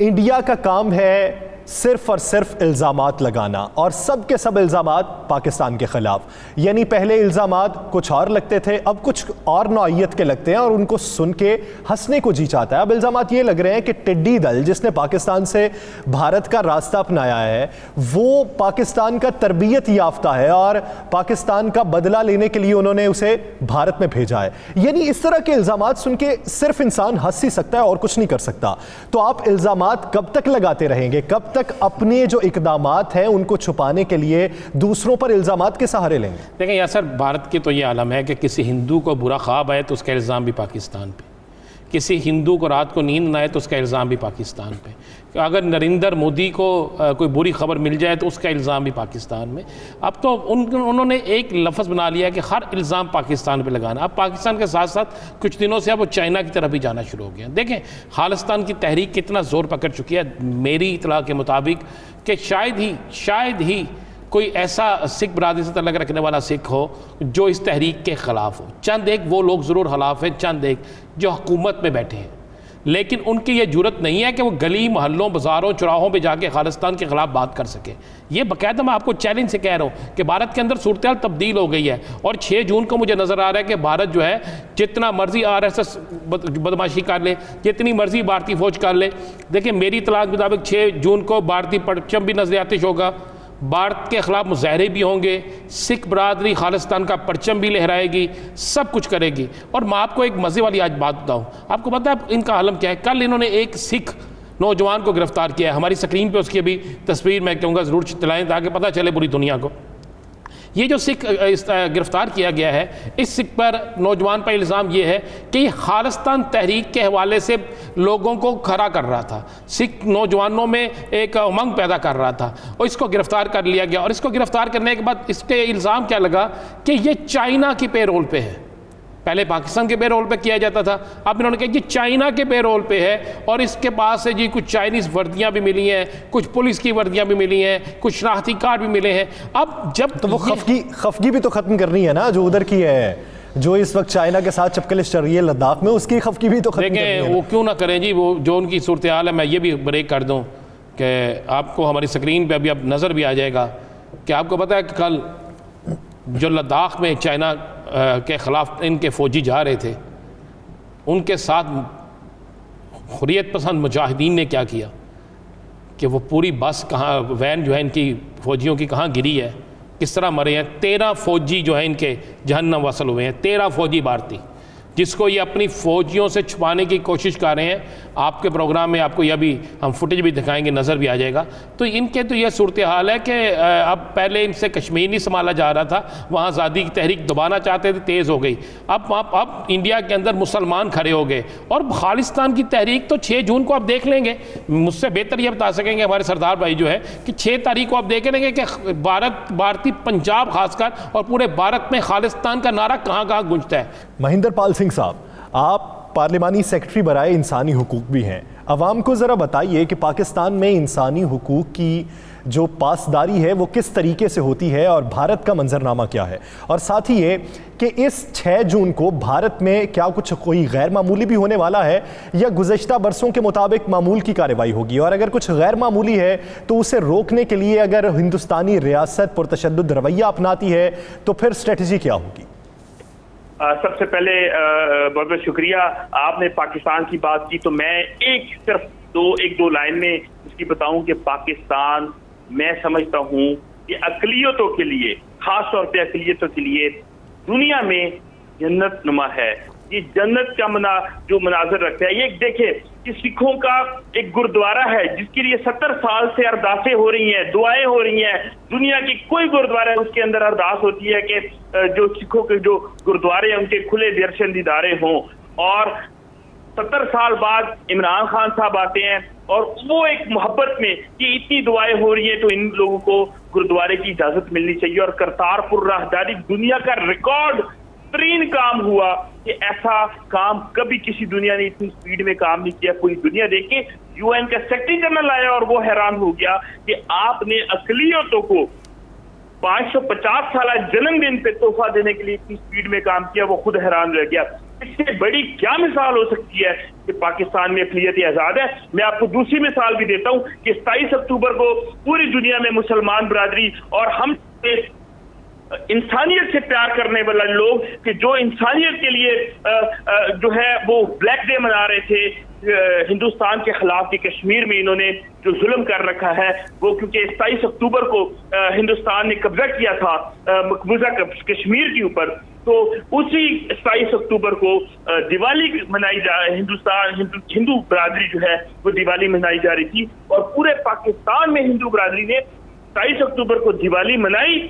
India का काम है सिर्फ और सिर्फ इल्ज़ामात लगाना और सब के सब इल्ज़ामात पाकिस्तान के ख़िलाफ़। यानी पहले इल्ज़ामात कुछ और लगते थे, अब कुछ और नौइयत के लगते हैं और उनको सुन के हंसने को जी चाहता है। अब इल्ज़ामात ये लग रहे हैं कि टिड्डी दल जिसने पाकिस्तान से भारत का रास्ता अपनाया है वो पाकिस्तान का तरबियत याफ्ता है और पाकिस्तान का बदला लेने के लिए उन्होंने उसे भारत में भेजा है। यानी इस तरह के इल्ज़ामात सुन के सिर्फ इंसान हंस ही सकता है और कुछ नहीं कर सकता। तो आप इल्ज़ामात कब तक लगाते रहेंगे? कब तक अपने जो इकदामात हैं उनको छुपाने के लिए दूसरों पर इल्जामात के सहारे लेंगे? देखें यार सर, भारत की तो ये आलम है कि किसी हिंदू को बुरा ख्वाब आए तो उसका इल्ज़ाम भी पाकिस्तान पे, किसी हिंदू को रात को नींद ना आए तो उसका इल्ज़ाम भी पाकिस्तान पे, अगर नरेंद्र मोदी को कोई बुरी खबर मिल जाए तो उसका इल्ज़ाम भी पाकिस्तान में। अब तो उन्होंने एक लफ्ज़ बना लिया है कि हर इल्ज़ाम पाकिस्तान पे लगाना। अब पाकिस्तान के साथ साथ कुछ दिनों से अब वो चाइना की तरफ भी जाना शुरू हो गया। देखें खालिस्तान की तहरीक कितना ज़ोर पकड़ चुकी है मेरी इतला के मुताबिक कि शायद ही कोई ऐसा सिख बरादरी से तल्लुक़ रखने वाला सिख हो जो इस तहरीक के ख़िलाफ़ हो। चंद एक वो लोग ज़रूर खिलाफ़ हैं, चंद एक जो हुकूमत में बैठे हैं, लेकिन उनकी ये जुरत नहीं है कि वो गली मोहल्लों बाज़ारों चौराहों पे जाके खालिस्तान के ख़िलाफ़ बात कर सके। ये बाकायदा मैं आपको चैलेंज से कह रहा हूँ कि भारत के अंदर सूरत हाल तब्दील हो गई है और 6 जून को मुझे नज़र आ रहा है कि भारत जो है जितना मर्जी RSS बदमाशी कर ले, जितनी मर्जी भारतीय फ़ौज कर ले। देखिए मेरी इत्तला के मुताबिक 6 जून को भारतीय परचम भी नज़र आतिश होगा, भारत के ख़िलाफ़ मुजाहरे भी होंगे, सिख बरादरी खालिस्तान का परचम भी लहराएगी, सब कुछ करेगी। और मैं आपको एक मज़े वाली आज बात बताऊँ, आपको पता है इनका आलम क्या है? कल इन्होंने एक सिख नौजवान को गिरफ़्तार किया है। हमारी स्क्रीन पे उसकी अभी तस्वीर मैं कहूँगा ज़रूर चलाएँ ताकि पता चले पूरी दुनिया को। ये जो सिख गिरफ़्तार किया गया है, इस सिख पर नौजवान पर इल्ज़ाम ये है कि खालिस्तान तहरीक के हवाले से लोगों को खड़ा कर रहा था, सिख नौजवानों में एक उमंग पैदा कर रहा था और इसको गिरफ़्तार कर लिया गया। और इसको गिरफ़्तार करने के बाद इसके इल्ज़ाम क्या लगा कि ये चाइना की पेरोल पे है। पहले पाकिस्तान के पेरोल पे किया जाता था, अब इन्होंने कहा कि चाइना के पेरोल पे है और इसके पास से जी कुछ चाइनीज़ वर्दियाँ भी मिली हैं, कुछ पुलिस की वर्दियाँ भी मिली हैं, कुछ शनाख्ती कार्ड भी मिले हैं। अब जब तो वो खफगी भी तो ख़त्म करनी है ना जो उधर की है, जो इस वक्त चाइना के साथ चपकलिश चल रही है लद्दाख में, उसकी खफगी भी तो खत्म करनी है। वो क्यों ना करें जी, वो जो उनकी सूरत हाल है। मैं ये भी ब्रेक कर दूँ कि आपको हमारी स्क्रीन पर अभी अब नज़र भी आ जाएगा कि आपको पता है कि कल जो लद्दाख में चाइना के ख़िलाफ़ इनके फ़ौजी जा रहे थे, उनके साथ हुर्रियत पसंद मुजाहिदीन ने क्या किया कि वो पूरी बस कहाँ, वैन जो है इनकी फ़ौजियों की कहाँ गिरी है, किस तरह मरे हैं। 13 फ़ौजी जो है इनके जहन्नम वसल हुए हैं, 13 फ़ौजी भारतीय, जिसको ये अपनी फ़ौजियों से छुपाने की कोशिश कर रहे हैं। आपके प्रोग्राम में आपको यह भी हम फुटेज भी दिखाएंगे, नज़र भी आ जाएगा। तो इनके तो यह सूरत हाल है कि अब पहले इनसे कश्मीर नहीं संभाला जा रहा था, वहाँ आज़ादी की तहरीक दबाना चाहते थे, तेज़ हो गई। अब इंडिया के अंदर मुसलमान खड़े हो गए और खालिस्तान की तहरीक तो 6 जून को आप देख लेंगे, मुझसे बेहतर ये बता सकेंगे हमारे सरदार भाई जो है कि 6 तारीख को आप देख लेंगे कि भारतीय पंजाब खासकर और पूरे भारत में खालिस्तान का नारा कहाँ कहाँ गूंजता है। महेंद्र पाल सिंह साहब, आप पार्लिमानी सेक्रेटरी बराए इंसानी हुकूक भी हैं। अवाम को ज़रा बताइए कि पाकिस्तान में इंसानी हुकूक की जो पासदारी है वो किस तरीके से होती है और भारत का मंजरनामा क्या है, और साथ ही ये कि इस 6 जून को भारत में क्या कुछ कोई गैर मामूली भी होने वाला है या गुज़श्ता बरसों के मुताबिक मामूल की कार्रवाई होगी, और अगर कुछ गैर मामूली है तो उसे रोकने के लिए अगर हिंदुस्तानी रियासत पुरतशद्दुद रवैया अपनाती है तो फिर स्ट्रेटजी क्या होगी? सबसे पहले बहुत बहुत शुक्रिया, आपने पाकिस्तान की बात की तो मैं सिर्फ एक दो लाइन में इसकी बताऊं कि पाकिस्तान मैं समझता हूं कि अक़लियतों के लिए, खास तौर पे अक़लियतों के लिए दुनिया में जन्नत नुमा है। ये जन्नत का जो मनाजर रखता है, ये देखिए कि सिखों का एक गुरुद्वारा है जिसके लिए 70 साल से अरदासें हो रही हैं, दुआएं हो रही हैं। दुनिया की कोई गुरुद्वारा है उसके अंदर अरदास होती है कि जो सिखों के जो गुरुद्वारे हैं उनके खुले दर्शन दीदारे हों। और 70 साल बाद इमरान खान साहब आते हैं और वो एक मोहब्बत में कि इतनी दुआएं हो रही हैं तो इन लोगों को गुरुद्वारे की इजाजत मिलनी चाहिए। और करतारपुर राहदारी दुनिया का रिकॉर्ड तरीन काम हुआ कि ऐसा काम कभी किसी दुनिया ने इतनी स्पीड में काम नहीं किया। पूरी दुनिया देखे, UN का सेक्रेटरी जनरल आया और वो हैरान हो गया कि आपने अक़लियतों को 550 साल जन्मदिन पे तोहफा देने के लिए इतनी स्पीड में काम किया, वो खुद हैरान रह गया। इससे बड़ी क्या मिसाल हो सकती है कि पाकिस्तान में अक़लियत आज़ाद है। मैं आपको दूसरी मिसाल भी देता हूँ कि 27 अक्टूबर को पूरी दुनिया में मुसलमान बरादरी और हम इंसानियत से प्यार करने वाले लोग कि जो इंसानियत के लिए जो है वो ब्लैक डे मना रहे थे हिंदुस्तान के खिलाफ कि कश्मीर में इन्होंने जो जुल्म कर रखा है वो, क्योंकि 27 अक्टूबर को हिंदुस्तान ने कब्जा किया था मकबूजा कश्मीर के ऊपर, तो उसी 27 अक्टूबर को दिवाली मनाई हिंदू बरादरी जो है वो दिवाली मनाई जा रही थी और पूरे पाकिस्तान में हिंदू बरादरी ने 27 अक्टूबर को दिवाली मनाई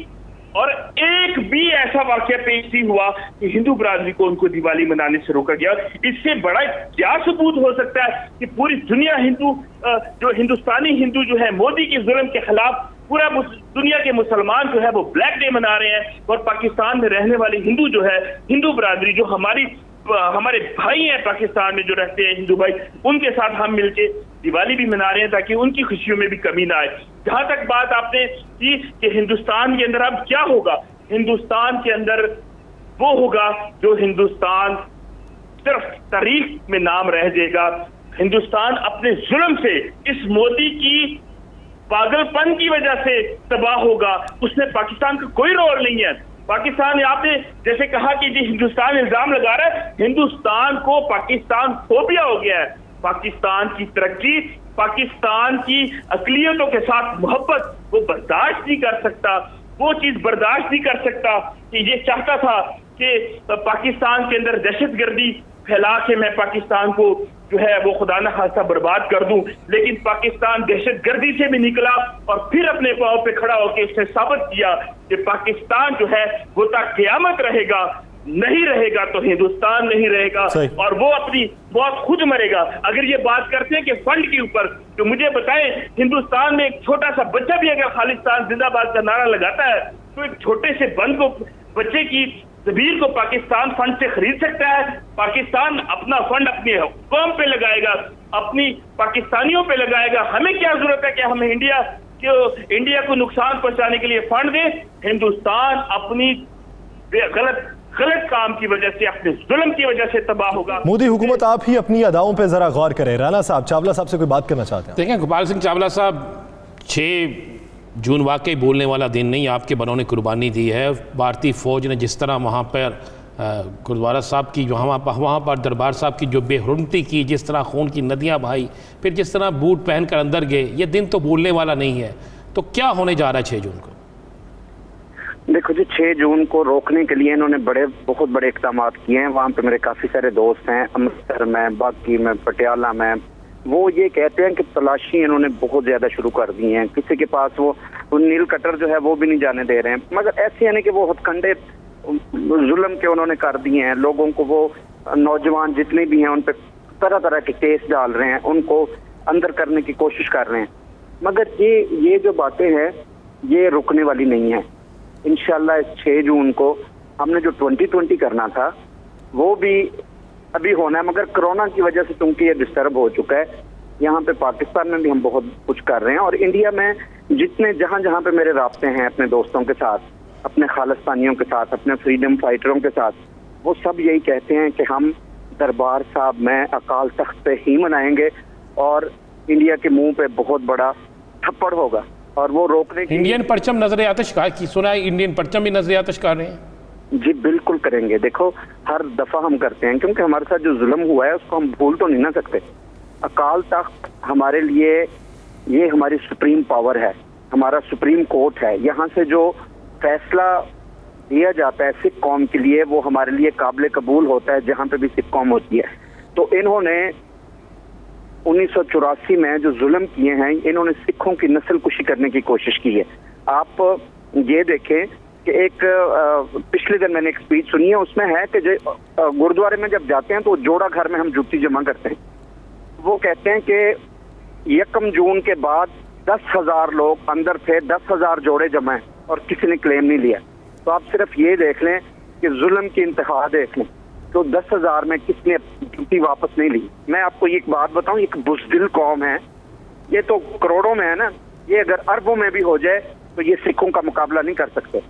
और एक भी ऐसा वाकया पेश नहीं हुआ कि हिंदू बरादरी को उनको दिवाली मनाने से रोका गया। इससे बड़ा क्या सबूत हो सकता है कि पूरी दुनिया जो हिंदुस्तानी हिंदू जो है मोदी के जुल्म के खिलाफ पूरा दुनिया के मुसलमान जो है वो ब्लैक डे मना रहे हैं और पाकिस्तान में रहने वाले हिंदू जो है हिंदू बरादरी जो हमारे भाई हैं पाकिस्तान में जो रहते हैं हिंदू भाई, उनके साथ हम मिलके दिवाली भी मना रहे हैं ताकि उनकी खुशियों में भी कमी ना आए। जहां तक बात आपने की कि हिंदुस्तान के अंदर अब क्या होगा, हिंदुस्तान के अंदर वो होगा जो हिंदुस्तान सिर्फ तारीख में नाम रह जाएगा। हिंदुस्तान अपने जुल्म से इस मोदी की पागलपन की वजह से तबाह होगा, उसमें पाकिस्तान का कोई रोल नहीं है। पाकिस्तान, आपने जैसे कहा कि जी हिंदुस्तान इल्जाम लगा रहा है, हिंदुस्तान को पाकिस्तान फोबिया हो गया है। पाकिस्तान की तरक्की, पाकिस्तान की अक़लियतों के साथ मोहब्बत वो बर्दाश्त नहीं कर सकता, वो चीज बर्दाश्त नहीं कर सकता कि ये चाहता था कि पाकिस्तान के अंदर दहशतगर्दी फैला के मैं पाकिस्तान को जो है वो खुदा न खास्ता बर्बाद कर दूं, लेकिन पाकिस्तान दहशतगर्दी से भी निकला और फिर अपने पांव पे खड़ा होकर इसने साबित किया कि पाकिस्तान जो है वो तक क़यामत रहेगा, नहीं रहेगा तो हिंदुस्तान नहीं रहेगा और वो अपनी मौत खुद मरेगा। अगर ये बात करते हैं कि फंड के ऊपर, तो मुझे बताएं हिंदुस्तान में एक छोटा सा बच्चा भी अगर खालिस्तान जिंदाबाद का नारा लगाता है तो एक छोटे से बच्चे की तस्वीर को पाकिस्तान फंड से खरीद सकता है। पाकिस्तान अपना फंड अपनी कौम पे लगाएगा, अपनी पाकिस्तानियों पे लगाएगा। हमें क्या जरूरत है कि हम इंडिया को नुकसान पहुंचाने के लिए फंड दें। हिंदुस्तान अपनी गलत काम की वजह से, अपने जुल्म की वजह से तबाह होगा। मोदी हुकूमत आप ही अपनी अदाओं पे जरा गौर करें। राणा साहब, चावला साहब से कोई बात करना चाहते हैं? देखें गोपाल सिंह चावला साहब, 6 जून वाकई बोलने वाला दिन नहीं, आपके बनों ने कुर्बानी दी है। भारतीय फ़ौज ने जिस तरह वहाँ पर गुरुद्वारा साहब की वहाँ पर दरबार साहब की जो बेहुरमती की, जिस तरह खून की नदियाँ बहाई, फिर जिस तरह बूट पहन कर अंदर गए, ये दिन तो बोलने वाला नहीं है। तो क्या होने जा रहा है 6 जून को? देखो जी, 6 जून को रोकने के लिए इन्होंने बहुत बड़े इक़दाम किए हैं। वहाँ पे मेरे काफ़ी सारे दोस्त हैं, अमृतसर में, बाकी में, पटियाला में। वो ये कहते हैं कि तलाशी इन्होंने बहुत ज़्यादा शुरू कर दी हैं। किसी के पास वो नील कटर जो है वो भी नहीं जाने दे रहे हैं। मगर ऐसे यानी कि वो हथकंडे जुल्म के उन्होंने कर दिए हैं। लोगों को, वो नौजवान जितने भी हैं उन पर तरह तरह के केस डाल रहे हैं, उनको अंदर करने की कोशिश कर रहे हैं। मगर ये जो बातें हैं ये रुकने वाली नहीं है। इंशाल्लाह इस 6 जून को हमने जो 2020 करना था वो भी अभी होना है, मगर कोरोना की वजह से चूंकि ये डिस्टर्ब हो चुका है। यहाँ पे पाकिस्तान में भी हम बहुत कुछ कर रहे हैं और इंडिया में जहाँ पे मेरे राब्ते हैं अपने दोस्तों के साथ, अपने खालिस्तानियों के साथ, अपने फ्रीडम फाइटरों के साथ, वो सब यही कहते हैं कि हम दरबार साहब में अकाल तख्त पे ही मनाएंगे और इंडिया के मुंह पे बहुत बड़ा थप्पड़ होगा। और वो रोकने की इंडियन परचम नजर आतिश का सुना है, इंडियन परचम भी नजर आतिश कर रहे हैं। जी बिल्कुल करेंगे। देखो, हर दफा हम करते हैं क्योंकि हमारे साथ जो जुल्म हुआ है उसको हम भूल तो नहीं ना सकते। अकाल तख्त हमारे लिए ये हमारी सुप्रीम पावर है, हमारा सुप्रीम कोर्ट है। यहाँ से जो फैसला दिया जाता है सिख कौम के लिए वो हमारे लिए काबिल कबूल होता है, जहाँ पे भी सिख कौम होती है। तो इन्होंने 1984 में जो जुल्म किए हैं, इन्होंने सिखों की नस्ल कुशी करने की कोशिश की है। आप ये देखें कि एक पिछले दिन मैंने एक स्पीच सुनी है, उसमें है कि गुरुद्वारे में जब जाते हैं तो जोड़ा घर में हम जुत्ती जमा करते हैं। वो कहते हैं कि 1 जून के बाद 10,000 लोग अंदर थे, 10,000 जोड़े जमा हैं और किसी ने क्लेम नहीं लिया। तो आप सिर्फ ये देख लें कि जुल्म की इंतहा देख लें, तो 10,000 में किसने जुत्ती वापस नहीं ली। मैं आपको एक बात बताऊं, एक बुज़दिल कौम है, ये तो करोड़ों में है ना, ये अगर अरबों में भी हो जाए तो ये सिखों का मुकाबला नहीं कर सकते।